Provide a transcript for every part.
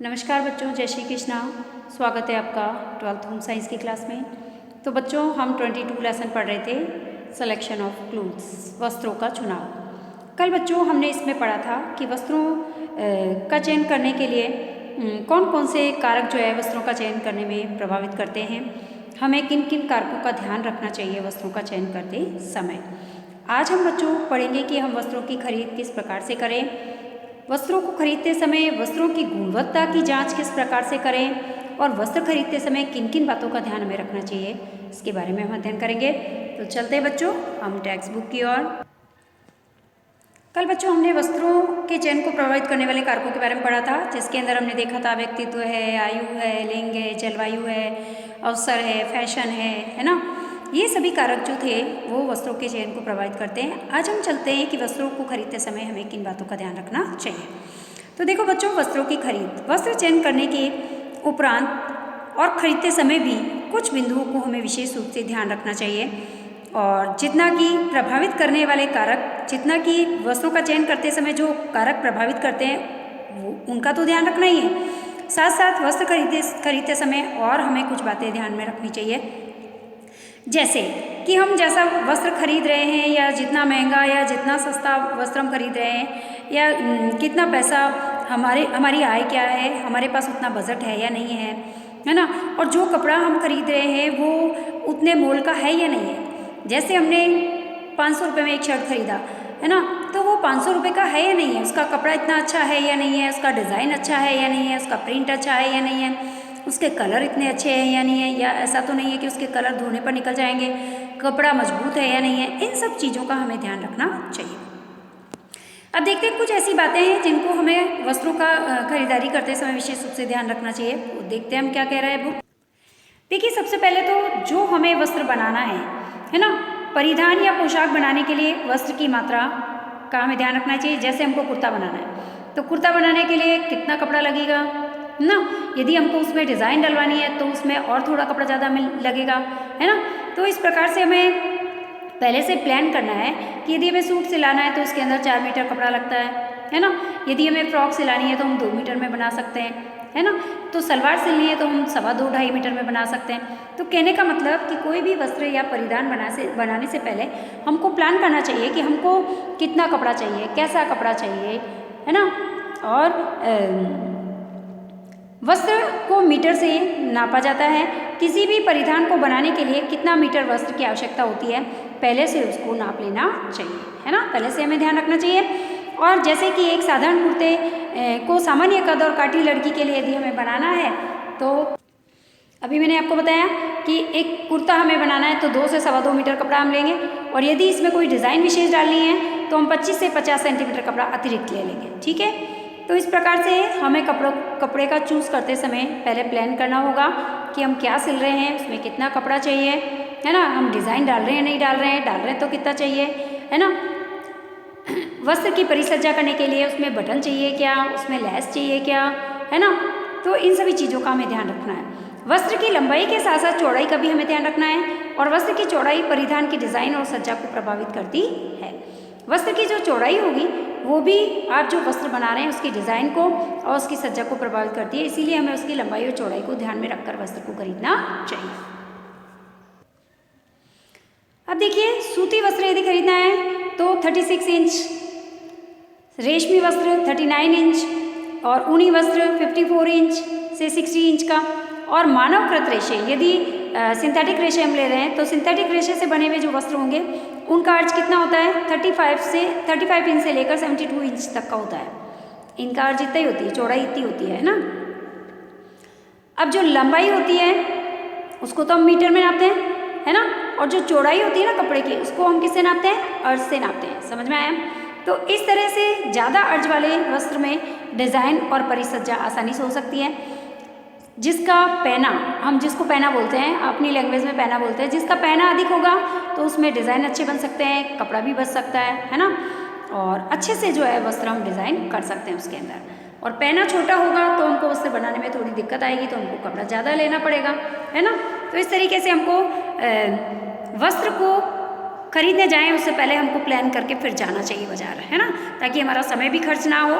नमस्कार बच्चों, जय श्री कृष्णा। स्वागत है आपका 12th होम साइंस की क्लास में। तो बच्चों, हम 22 लेसन पढ़ रहे थे, सिलेक्शन ऑफ क्लोथ्स, वस्त्रों का चुनाव। कल बच्चों हमने इसमें पढ़ा था कि वस्त्रों का चयन करने के लिए कौन कौन से कारक जो है वस्त्रों का चयन करने में प्रभावित करते हैं, हमें किन किन कारकों का ध्यान रखना चाहिए वस्त्रों का चयन करते समय। आज हम बच्चों पढ़ेंगे कि हम वस्त्रों की खरीद किस प्रकार से करें, वस्त्रों को खरीदते समय वस्त्रों की गुणवत्ता की जांच किस प्रकार से करें और वस्त्र खरीदते समय किन किन बातों का ध्यान हमें रखना चाहिए, इसके बारे में हम अध्ययन करेंगे। तो चलते हैं बच्चों हम टेक्स्ट बुक की ओर। कल बच्चों हमने वस्त्रों के चयन को प्रभावित करने वाले कारकों के बारे में पढ़ा था, जिसके अंदर हमने देखा था व्यक्तित्व है, आयु है, लिंग है, जलवायु है, अवसर है, फैशन है ना। ये सभी कारक जो थे वो वस्त्रों के चयन को प्रभावित करते हैं। आज हम चलते हैं कि वस्त्रों को खरीदते समय हमें किन बातों का ध्यान रखना चाहिए। तो देखो बच्चों, वस्त्रों की खरीद, वस्त्र चयन करने के उपरांत और खरीदते समय भी कुछ बिंदुओं को हमें विशेष रूप से ध्यान रखना चाहिए। और जितना कि प्रभावित करने वाले कारक, जितना कि वस्त्रों का चयन करते समय जो कारक प्रभावित करते हैं वो उनका तो ध्यान रखना ही है, साथ साथ वस्त्र खरीदते समय और हमें कुछ बातें ध्यान में रखनी चाहिए। जैसे कि हम जैसा वस्त्र खरीद रहे हैं या जितना महंगा या जितना सस्ता वस्त्र हम खरीद रहे हैं या कितना पैसा हमारी आय क्या है, हमारे पास उतना बजट है या नहीं है ना। और जो कपड़ा हम खरीद रहे हैं वो उतने मोल का है या नहीं है। जैसे हमने 500 रुपये में एक शर्ट खरीदा है ना, तो वो 500 रुपये का है या नहीं है, उसका कपड़ा इतना अच्छा है या नहीं है, उसका डिज़ाइन अच्छा है या नहीं है, उसका प्रिंट अच्छा है या नहीं है, उसके कलर इतने अच्छे हैं या नहीं है, या ऐसा तो नहीं है कि उसके कलर धोने पर निकल जाएंगे, कपड़ा मजबूत है या नहीं है। इन सब चीज़ों का हमें ध्यान रखना चाहिए। अब देखते हैं कुछ ऐसी बातें हैं जिनको हमें वस्त्रों का खरीदारी करते समय विशेष रूप से ध्यान रखना चाहिए। तो देखते हैं हम क्या कह रहा है बुक। देखिए, सबसे पहले तो जो हमें वस्त्र बनाना है ना, परिधान या पोशाक बनाने के लिए वस्त्र की मात्रा का हमें ध्यान रखना चाहिए। जैसे हमको कुर्ता बनाना है तो कुर्ता बनाने के लिए कितना कपड़ा लगेगा ना। यदि हमको उसमें डिज़ाइन डलवानी है तो उसमें और थोड़ा कपड़ा ज़्यादा लगेगा, है ना। तो इस प्रकार से हमें पहले से प्लान करना है कि यदि हमें सूट सिलाना है तो उसके अंदर 4 मीटर कपड़ा लगता है ना। यदि हमें फ्रॉक सिलानी है तो हम 2 मीटर में बना सकते हैं, है ना। तो सलवार सिलनी है तो हम 2.25-2.5 मीटर में बना सकते हैं। तो कहने का मतलब कि कोई भी वस्त्र या परिधान बनाने से पहले हमको प्लान करना चाहिए कि हमको कितना कपड़ा चाहिए, कैसा कपड़ा चाहिए, है ना। और वस्त्र को मीटर से नापा जाता है। किसी भी परिधान को बनाने के लिए कितना मीटर वस्त्र की आवश्यकता होती है, पहले से उसको नाप लेना चाहिए, है ना। पहले से हमें ध्यान रखना चाहिए। और जैसे कि एक साधारण कुर्ते को सामान्य कद और काठी लड़की के लिए यदि हमें बनाना है तो अभी मैंने आपको बताया कि एक कुर्ता हमें बनाना है तो 2 से 2.25 मीटर कपड़ा हम लेंगे। और यदि इसमें कोई डिज़ाइन विशेष डालनी है तो हम 25 से 50 सेंटीमीटर कपड़ा अतिरिक्त ले लेंगे, ठीक है। तो इस प्रकार से हमें कपड़े का चूज़ करते समय पहले प्लान करना होगा कि हम क्या सिल रहे हैं, उसमें कितना कपड़ा चाहिए, है ना। हम डिज़ाइन डाल रहे हैं, नहीं डाल रहे हैं तो कितना चाहिए, है ना। वस्त्र की परिसज्जा करने के लिए उसमें बटन चाहिए क्या, उसमें लैस चाहिए क्या, है ना। तो इन सभी चीज़ों का हमें ध्यान रखना है। वस्त्र की लंबाई के साथ साथ चौड़ाई का भी हमें ध्यान रखना है। और वस्त्र की चौड़ाई परिधान की डिज़ाइन और सज्जा को प्रभावित करती है। वस्त्र की जो चौड़ाई होगी वो भी आप जो वस्त्र बना रहे हैं उसकी डिज़ाइन को और उसकी सज्जा को प्रभावित करती है। इसीलिए हमें उसकी लंबाई और चौड़ाई को ध्यान में रखकर वस्त्र को खरीदना चाहिए। अब देखिए, सूती वस्त्र यदि खरीदना है तो 36 इंच, रेशमी वस्त्र 39 इंच और ऊनी वस्त्र 54 इंच से 60 इंच का। और मानवकृत रेशे, यदि सिंथेटिक रेशे हम ले रहे हैं तो सिंथेटिक रेशे से बने हुए जो वस्त्र होंगे उनका अर्ज कितना होता है, 35 इंच से लेकर 72 इंच तक का होता है। इनका अर्ज इतना ही होती है, चौड़ाई इतनी होती है ना। अब जो लंबाई होती है उसको तो हम मीटर में नापते हैं, है ना। और जो चौड़ाई होती है ना कपड़े की, उसको हम किससे नापते हैं, अर्ज से नापते हैं। समझ में आया। तो इस तरह से ज़्यादा अर्ज वाले वस्त्र में डिज़ाइन और परिसज्जा आसानी से हो सकती है। जिसका पैना, हम जिसको पैना बोलते हैं, अपनी लैंग्वेज में पैना बोलते हैं, जिसका पैना अधिक होगा तो उसमें डिज़ाइन अच्छे बन सकते हैं, कपड़ा भी बच सकता है ना। और अच्छे से जो है वस्त्र हम डिज़ाइन कर सकते हैं उसके अंदर। और पैना छोटा होगा तो हमको वस्त्र बनाने में थोड़ी दिक्कत आएगी, तो हमको कपड़ा ज़्यादा लेना पड़ेगा, है ना। तो इस तरीके से हमको वस्त्र को खरीदने जाएं उससे पहले हमको प्लान करके फिर जाना चाहिए बाजार, है ना, ताकि हमारा समय भी खर्च ना हो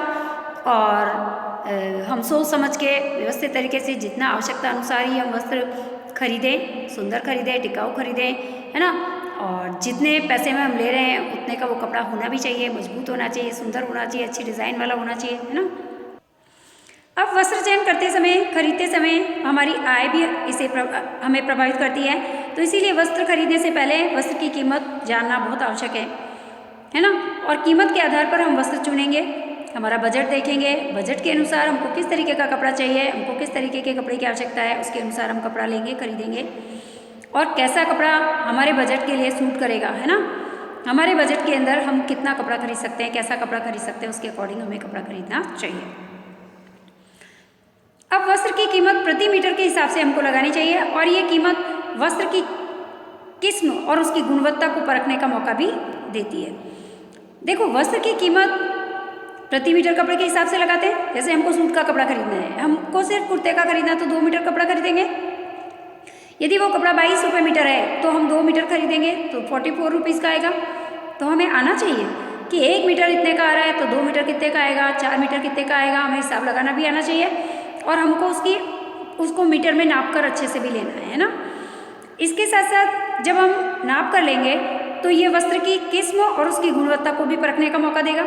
और हम सोच समझ के व्यवस्थित तरीके से जितना आवश्यकता अनुसार ही हम वस्त्र खरीदें, सुंदर खरीदें, टिकाऊ खरीदें, है ना। और जितने पैसे में हम ले रहे हैं उतने का वो कपड़ा होना भी चाहिए, मजबूत होना चाहिए, सुंदर होना चाहिए, अच्छी डिज़ाइन वाला होना चाहिए, है ना। अब वस्त्र चयन करते समय, खरीदते समय हमारी आय भी हमें प्रभावित करती है, तो इसीलिए वस्त्र खरीदने से पहले वस्त्र की कीमत जानना बहुत आवश्यक है ना। और कीमत के आधार पर हम वस्त्र चुनेंगे, हमारा बजट देखेंगे, बजट के अनुसार हमको किस तरीके का कपड़ा चाहिए, हमको किस तरीके के कपड़े की आवश्यकता है, उसके अनुसार हम कपड़ा लेंगे, खरीदेंगे। और कैसा कपड़ा हमारे बजट के लिए सूट करेगा, है ना। हमारे बजट के अंदर हम कितना कपड़ा खरीद सकते हैं, कैसा कपड़ा खरीद सकते हैं, उसके अकॉर्डिंग हमें कपड़ा खरीदना चाहिए। अब वस्त्र की कीमत प्रति मीटर के हिसाब से हमको लगानी चाहिए, और ये कीमत वस्त्र की किस्म और उसकी गुणवत्ता को परखने का मौका भी देती है। देखो, वस्त्र की कीमत प्रति मीटर कपड़े के हिसाब से लगाते हैं। जैसे हमको सूट का कपड़ा खरीदना है, हमको सिर्फ कुर्ते का खरीदना, तो 2 मीटर कपड़ा खरीदेंगे। यदि वो कपड़ा 22 रुपये मीटर है तो हम 2 मीटर खरीदेंगे तो 44 रुपीज़ का आएगा। तो हमें आना चाहिए कि 1 मीटर इतने का आ रहा है तो 2 मीटर कितने का आएगा, 4 मीटर कितने का आएगा, हमें हिसाब लगाना भी आना चाहिए, और हमको उसको मीटर में नाप कर अच्छे से भी लेना है ना। इसके साथ साथ जब हम नाप कर लेंगे तो ये वस्त्र की किस्म और उसकी गुणवत्ता को भी परखने का मौका देगा।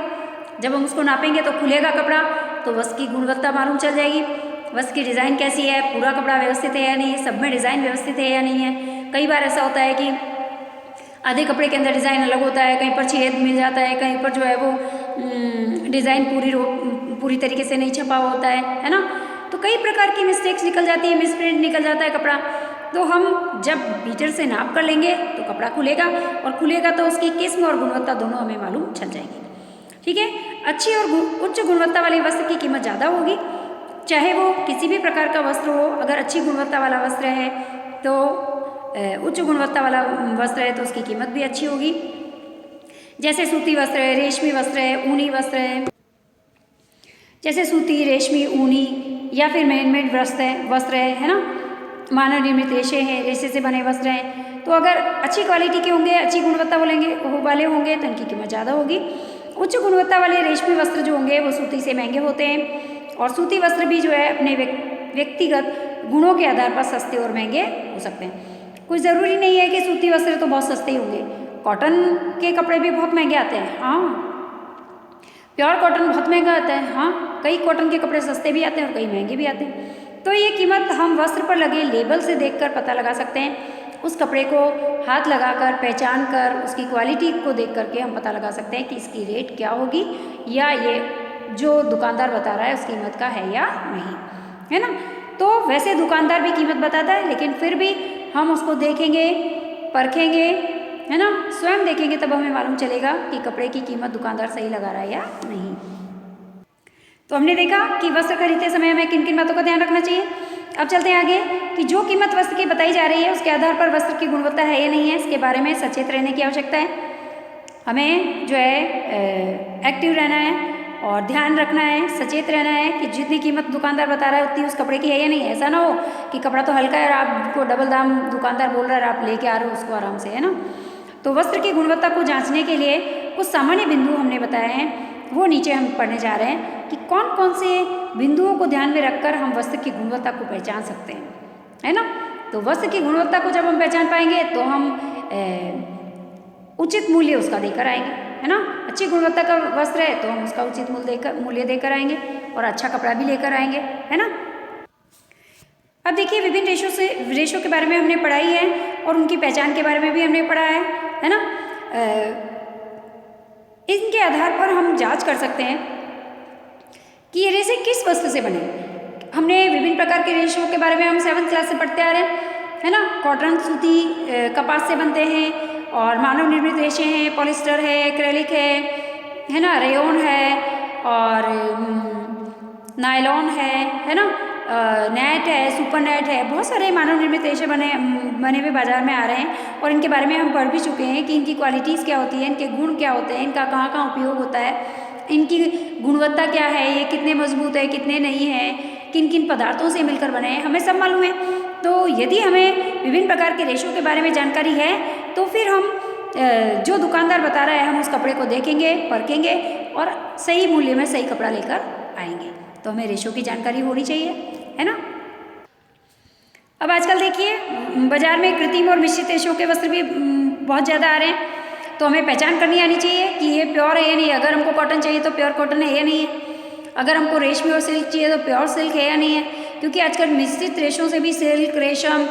जब हम उसको नापेंगे तो खुलेगा कपड़ा, तो वस्त्र की गुणवत्ता मालूम चल जाएगी, वस्त्र की डिज़ाइन कैसी है, पूरा कपड़ा व्यवस्थित है या नहीं है, सब में डिज़ाइन व्यवस्थित है या नहीं है। कई बार ऐसा होता है कि आधे कपड़े के अंदर डिज़ाइन अलग होता है, कहीं पर छेद मिल जाता है, कहीं पर जो है वो डिज़ाइन पूरी तरीके से नहीं छपा हुआ होता है ना। तो कई प्रकार की मिस्टेक्स निकल जाती है, मिसप्रिंट निकल जाता है कपड़ा। तो हम जब मीटर से नाप कर लेंगे तो कपड़ा खुलेगा, और खुलेगा तो उसकी किस्म और गुणवत्ता दोनों हमें मालूम चल जाएगी। ठीक है। अच्छी और उच्च गुणवत्ता वाले वस्त्र की कीमत ज़्यादा होगी, चाहे वो किसी भी प्रकार का वस्त्र हो। अगर अच्छी गुणवत्ता वाला वस्त्र है तो उच्च गुणवत्ता वाला वस्त्र है तो उसकी कीमत भी अच्छी होगी। जैसे सूती वस्त्र है, रेशमी वस्त्र है, ऊनी वस्त्र है, जैसे सूती, रेशमी, ऊनी या फिर मैनमेड वस्त्र है ना। मानव निर्मित रेशे हैं, रेशे से बने वस्त्र हैं। तो अगर अच्छी क्वालिटी के होंगे, अच्छी गुणवत्ता वाले होंगे तो इनकी कीमत ज़्यादा होगी। उच्च गुणवत्ता वाले रेशमी वस्त्र जो होंगे वो सूती से महंगे होते हैं, और सूती वस्त्र भी जो है अपने व्यक्तिगत गुणों के आधार पर सस्ते और महंगे हो सकते हैं। कुछ ज़रूरी नहीं है कि सूती वस्त्र तो बहुत सस्ते ही होंगे, कॉटन के कपड़े भी बहुत महंगे आते हैं। हाँ, प्योर कॉटन बहुत महंगा आता है। हाँ, कई कॉटन के कपड़े सस्ते भी आते हैं और कई महंगे भी आते हैं। तो ये कीमत हम वस्त्र पर लगे लेबल से देखकर पता लगा सकते हैं। उस कपड़े को हाथ लगाकर, पहचान कर, उसकी क्वालिटी को देख करके हम पता लगा सकते हैं कि इसकी रेट क्या होगी, या ये जो दुकानदार बता रहा है उस कीमत का है या नहीं, है ना। तो वैसे दुकानदार भी कीमत बताता है, लेकिन फिर भी हम उसको देखेंगे, परखेंगे, है ना, स्वयं देखेंगे, तब हमें मालूम चलेगा कि कपड़े की कीमत दुकानदार सही लगा रहा है या नहीं। तो हमने देखा कि वस्त्र खरीदते समय हमें किन किन बातों का ध्यान रखना चाहिए। अब चलते हैं आगे कि जो कीमत वस्त्र की बताई जा रही है उसके आधार पर वस्त्र की गुणवत्ता है या नहीं है, इसके बारे में सचेत रहने की आवश्यकता है। हमें जो है एक्टिव रहना है और ध्यान रखना है, सचेत रहना है कि जितनी कीमत दुकानदार बता रहा है उतनी उस कपड़े की है या नहीं। ऐसा ना हो कि कपड़ा तो हल्का है और आपको डबल दाम दुकानदार बोल रहा है, आप लेके आ रहे हो उसको आराम से, है ना। तो वस्त्र की गुणवत्ता को जांचने के लिए कुछ सामान्य बिंदु हमने बताए हैं, वो नीचे हम पढ़ने जा रहे हैं कि कौन कौन से बिंदुओं को ध्यान में रखकर हम वस्त्र की गुणवत्ता को पहचान सकते हैं, है ना। तो वस्त्र की गुणवत्ता को जब हम पहचान पाएंगे तो हम उचित मूल्य उसका देकर आएंगे, है ना। अच्छी गुणवत्ता का वस्त्र है तो हम उसका उचित मूल्य देकर आएंगे और अच्छा कपड़ा भी लेकर आएंगे, है ना। अब देखिए, विभिन्न रेशों के बारे में हमने पढ़ाई है और उनकी पहचान के बारे में भी हमने पढ़ा है ना। इनके आधार पर हम जांच कर सकते हैं कि ये रेशे किस वस्त्र से बने। हमने विभिन्न प्रकार के रेशों के बारे में हम 7th क्लास से पढ़ते आ रहे हैं, है ना। कॉटन, सूती, कपास से बनते हैं, और मानव निर्मित रेशे हैं, पॉलिस्टर है, एक्रेलिक है ना, रेयॉन है, और नायलॉन है ना, नेट है, सुपर नेट है। बहुत सारे मानव निर्मित रेशे बने हुए बाजार में आ रहे हैं, और इनके बारे में हम पढ़ भी चुके हैं कि इनकी क्वालिटीज़ क्या होती है, इनके गुण क्या होते हैं, इनका कहाँ कहाँ उपयोग होता है, इनकी गुणवत्ता क्या है, ये कितने मजबूत है, कितने नहीं है, किन किन पदार्थों से मिलकर बने हैं, हमें सब मालूम है। तो यदि हमें विभिन्न प्रकार के रेशों के बारे में जानकारी है तो फिर हम जो दुकानदार बता रहा है हम उस कपड़े को देखेंगे, परखेंगे और सही मूल्य में सही कपड़ा लेकर आएंगे। तो हमें रेशो की जानकारी होनी चाहिए, है ना। अब आजकल देखिए बाजार में कृत्रिम और मिश्रित रेशों के वस्त्र भी बहुत ज़्यादा आ रहे हैं, तो हमें पहचान करनी आनी चाहिए कि ये प्योर है या नहीं। अगर हमको कॉटन चाहिए तो प्योर कॉटन है या नहीं है, अगर हमको रेशमी और सिल्क चाहिए तो प्योर सिल्क है या नहीं है। क्योंकि आजकल मिश्रित रेशों से भी सिल्क, रेशम,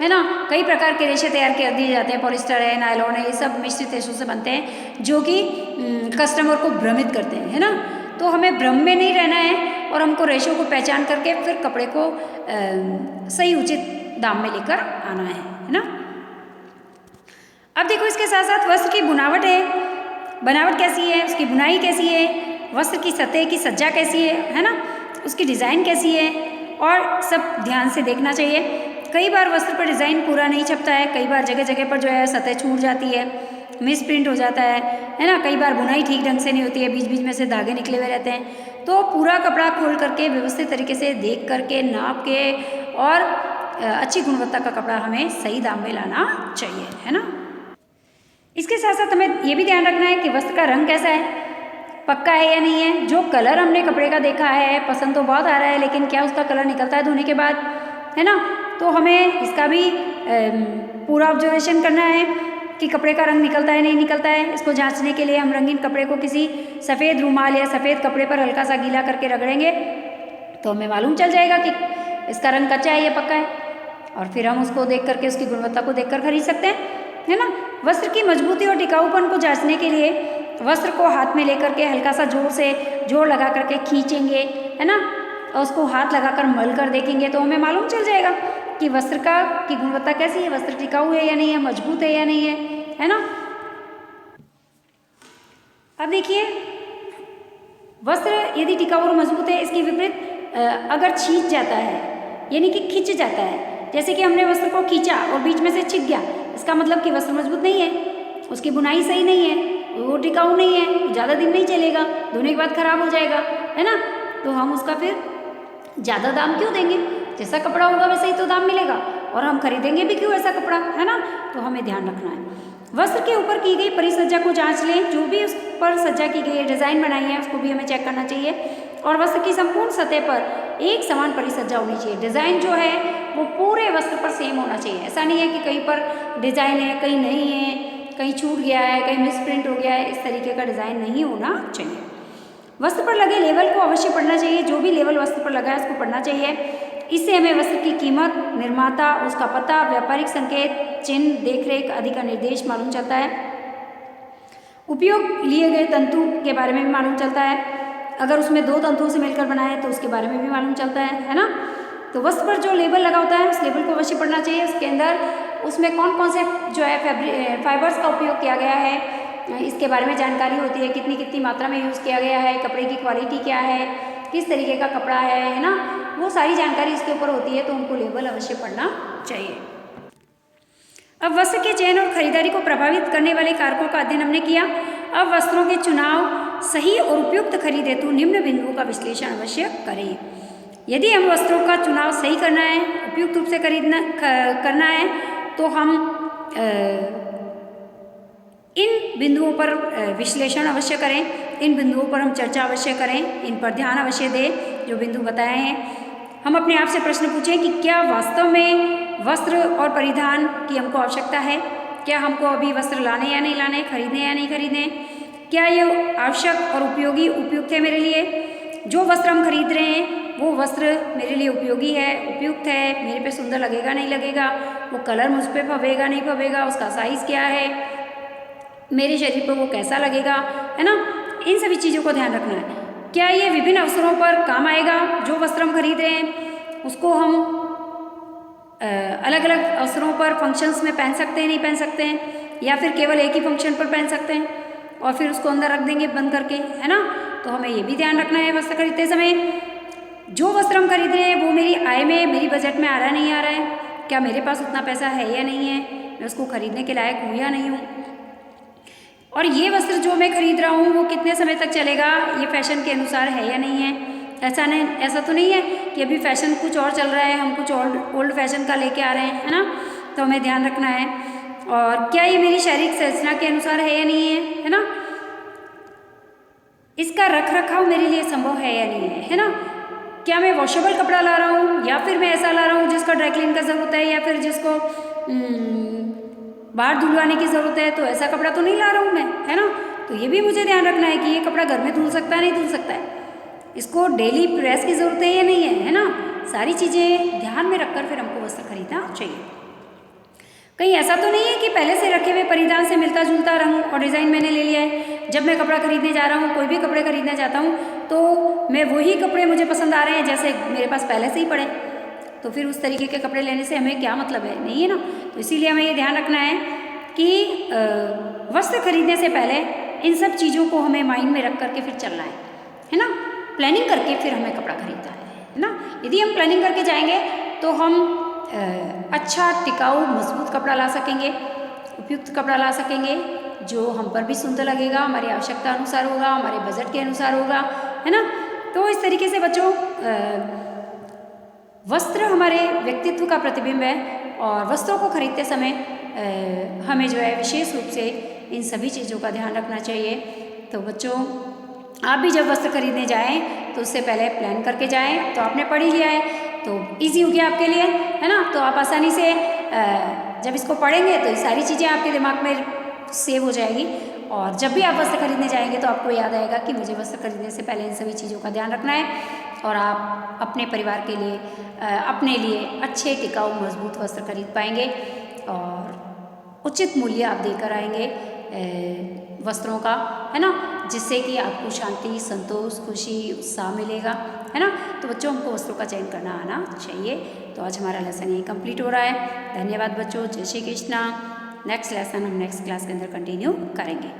है ना, कई प्रकार के रेशे तैयार कर दिए जाते हैं। पॉलिस्टर है, नायलॉन है, ये सब मिश्रित रेशों से बनते हैं जो कि कस्टमर को भ्रमित करते हैं, है ना। तो हमें भ्रम में नहीं रहना है और हमको रेशो को पहचान करके फिर कपड़े को सही उचित दाम में लेकर आना है ना। अब देखो इसके साथ साथ वस्त्र की बुनावट है, बनावट कैसी है, उसकी बुनाई कैसी है, वस्त्र की सतह की सज्जा कैसी है ना, उसकी डिज़ाइन कैसी है, और सब ध्यान से देखना चाहिए। कई बार वस्त्र पर डिज़ाइन पूरा नहीं छपता है, कई बार जगह जगह पर जो है सतह छूट जाती है, मिस प्रिंट हो जाता है ना। कई बार बुनाई ठीक ढंग से नहीं होती है, बीच बीच में से धागे निकले हुए रहते हैं। तो पूरा कपड़ा खोल करके व्यवस्थित तरीके से देख करके नाप के और अच्छी गुणवत्ता का कपड़ा हमें सही दाम में लाना चाहिए, है ना। इसके साथ साथ हमें ये भी ध्यान रखना है कि वस्त्र का रंग कैसा है, पक्का है या नहीं है। जो कलर हमने कपड़े का देखा है, पसंद तो बहुत आ रहा है, लेकिन क्या उसका कलर निकलता है धोने के बाद, है ना। तो हमें इसका भी पूरा ऑब्जर्वेशन करना है कि कपड़े का रंग निकलता है नहीं निकलता है। इसको जांचने के लिए हम रंगीन कपड़े को किसी सफ़ेद रूमाल या सफ़ेद कपड़े पर हल्का सा गीला करके रगड़ेंगे तो हमें मालूम चल जाएगा कि इसका रंग कच्चा है या पक्का है, और फिर हम उसको देख करके उसकी गुणवत्ता को देखकर खरीद सकते हैं, है ना। वस्त्र की मजबूती और टिकाऊपन को जांचने के लिए वस्त्र को हाथ में लेकर के हल्का सा जोर लगा करके खींचेंगे, है ना, और उसको हाथ लगाकर मल कर देखेंगे तो हमें मालूम चल जाएगा कि वस्त्र की गुणवत्ता कैसी है, वस्त्र टिकाऊ है या नहीं है, मजबूत है या नहीं है ना। अब देखिए वस्त्र यदि टिकाऊ और मजबूत है, इसके विपरीत अगर छींच जाता है यानी कि खिंच जाता है, जैसे कि हमने वस्त्र को खींचा और बीच में से छिक गया, इसका मतलब कि वस्त्र मजबूत नहीं है, उसकी बुनाई सही नहीं है, वो टिकाऊ नहीं है, ज़्यादा दिन नहीं चलेगा, धोने के बाद खराब हो जाएगा, है ना। तो हम उसका फिर ज़्यादा दाम क्यों देंगे, जैसा कपड़ा होगा वैसे ही तो दाम मिलेगा, और हम खरीदेंगे भी क्यों ऐसा कपड़ा, है ना। तो हमें ध्यान रखना है। वस्त्र के ऊपर की गई परिसज्जा को जांच लें, जो भी उस पर सज्जा की गई है, डिज़ाइन बनाई है, उसको भी हमें चेक करना चाहिए, और वस्त्र की संपूर्ण सतह पर एक समान परिसज्जा होनी चाहिए। डिज़ाइन जो है वो पूरे वस्त्र पर सेम होना चाहिए। ऐसा नहीं है कि कहीं पर डिज़ाइन है, कहीं नहीं है, कहीं छूट गया है, कहीं मिस प्रिंट हो गया है, इस तरीके का डिज़ाइन नहीं होना चाहिए। वस्त्र पर लगे लेबल को अवश्य पढ़ना चाहिए, जो भी लेबल वस्त्र पर लगा है उसको पढ़ना चाहिए। इससे हमें वस्त्र की कीमत, निर्माता, उसका पता, व्यापारिक संकेत, चिन्ह, देखरेख आदि का निर्देश मालूम चलता है। उपयोग लिए गए तंतु के बारे में भी मालूम चलता है, अगर उसमें 2 तंतुओं से मिलकर बना है तो उसके बारे में भी मालूम चलता है ना। तो वस्त्र पर जो लेबल लगा होता है उस लेबल को अवश्य पढ़ना चाहिए। उसके अंदर उसमें कौन कौन से जो है फाइबर्स का उपयोग किया गया है, इसके बारे में जानकारी होती है, कितनी कितनी मात्रा में यूज़ किया गया है, कपड़े की क्वालिटी क्या है, किस तरीके का कपड़ा है ना, वो सारी जानकारी इसके ऊपर होती है, तो उनको लेबल अवश्य पढ़ना चाहिए। अब वस्त्र के चयन और खरीदारी को प्रभावित करने वाले कारकों का अध्ययन हमने किया। अब वस्त्रों के चुनाव सही और उपयुक्त खरीद हेतु निम्न बिंदुओं का विश्लेषण अवश्य करें। यदि हम वस्त्रों का चुनाव सही करना है, उपयुक्त रूप से करना है, तो हम इन बिंदुओं पर विश्लेषण अवश्य करें, इन बिंदुओं पर हम चर्चा अवश्य करें, इन पर ध्यान अवश्य दें जो बिंदु बताए हैं। हम अपने आप से प्रश्न पूछें कि क्या वास्तव में वस्त्र और परिधान की हमको आवश्यकता है, क्या हमको अभी वस्त्र लाने या नहीं लाने, खरीदने या नहीं खरीदने, क्या ये आवश्यक और उपयोगी उपयुक्त है मेरे लिए। जो वस्त्र हम खरीद रहे हैं वो वस्त्र मेरे लिए उपयोगी है, उपयुक्त है, मेरे पे सुंदर लगेगा नहीं लगेगा, वो कलर मुझ पे फबेगा नहीं फबेगा, उसका साइज़ क्या है, मेरे शरीर पर वो कैसा लगेगा, है ना। इन सभी चीज़ों को ध्यान रखना है। क्या ये विभिन्न अवसरों पर काम आएगा, जो वस्त्र हम खरीद रहे हैं उसको हम अलग अलग अवसरों पर फंक्शंस में पहन सकते हैं, नहीं पहन सकते हैं, या फिर केवल एक ही फंक्शन पर पहन सकते हैं और फिर उसको अंदर रख देंगे बंद करके, है ना। तो हमें ये भी ध्यान रखना है वस्त्र खरीदते समय, जो वस्त्र हम खरीद रहे हैं वो मेरी आय में, मेरी बजट में आ रहा नहीं आ रहा है, क्या मेरे पास उतना पैसा है या नहीं है, मैं उसको खरीदने के लायक हूँ या नहीं हूँ, और ये वस्त्र जो मैं खरीद रहा हूँ वो कितने समय तक चलेगा, ये फैशन के अनुसार है या नहीं है। ऐसा तो नहीं है कि अभी फैशन कुछ और चल रहा है, हम कुछ ओल्ड फैशन का लेके आ रहे हैं, है ना। तो हमें ध्यान रखना है। और क्या ये मेरी शारीरिक संरचना के अनुसार है या नहीं है, है ना। इसका रख रखाव मेरे लिए संभव है या नहीं है ना। क्या मैं वॉशेबल कपड़ा ला रहा हूँ या फिर मैं ऐसा ला रहा हूँ जिसका ड्राई क्लीन का ज़रूरत है या फिर जिसको बाहर धुलवाने की ज़रूरत है, तो ऐसा कपड़ा तो नहीं ला रहा हूँ मैं, है ना। तो ये भी मुझे ध्यान रखना है कि ये कपड़ा घर में धुल सकता है नहीं धुल सकता है, इसको डेली प्रेस की ज़रूरत है या नहीं है ना। सारी चीज़ें ध्यान में रखकर फिर हमको वस्त्र खरीदना चाहिए। कहीं ऐसा तो नहीं है कि पहले से रखे हुए परिधान से मिलता जुलता रंग और डिज़ाइन मैंने ले लिया है, जब मैं कपड़ा खरीदने जा रहा हूँ, कोई भी कपड़े खरीदने जाता हूँ तो मैं वही कपड़े मुझे पसंद आ रहे हैं जैसे मेरे पास पहले से ही पड़े, तो फिर उस तरीके के कपड़े लेने से हमें क्या मतलब है, नहीं है ना। तो इसीलिए हमें ये ध्यान रखना है कि वस्त्र खरीदने से पहले इन सब चीज़ों को हमें माइंड में रख करके फिर चलना है ना। प्लानिंग करके फिर हमें कपड़ा खरीदना है ना। यदि हम प्लानिंग करके जाएंगे तो हम अच्छा टिकाऊ मजबूत कपड़ा ला सकेंगे, उपयुक्त कपड़ा ला सकेंगे जो हम पर भी सुंदर लगेगा, हमारी आवश्यकता अनुसार होगा, हमारे बजट के अनुसार होगा, है ना। तो इस तरीके से बच्चों वस्त्र हमारे व्यक्तित्व का प्रतिबिंब है और वस्त्रों को खरीदते समय हमें जो है विशेष रूप से इन सभी चीज़ों का ध्यान रखना चाहिए। तो बच्चों आप भी जब वस्त्र खरीदने जाएं तो उससे पहले प्लान करके जाएं। तो आपने पढ़ ही लिया है तो इजी हो गया आपके लिए, है ना। तो आप आसानी से जब इसको पढ़ेंगे तो ये सारी चीज़ें आपके दिमाग में सेव हो जाएगी और जब भी आप वस्त्र खरीदने जाएंगे तो आपको याद आएगा कि मुझे वस्त्र खरीदने से पहले इन सभी चीज़ों का ध्यान रखना है और आप अपने परिवार के लिए अपने लिए अच्छे टिकाऊ मजबूत वस्त्र खरीद पाएंगे और उचित मूल्य आप देकर आएंगे वस्त्रों का, है ना, जिससे कि आपको शांति, संतोष, खुशी, उत्साह मिलेगा, है ना। तो बच्चों हमको वस्त्रों का चयन करना आना चाहिए। तो आज हमारा लेसन यही कंप्लीट हो रहा है। धन्यवाद बच्चों, जय श्री कृष्णा। नेक्स्ट लेसन हम नेक्स्ट क्लास के अंदर कंटिन्यू करेंगे।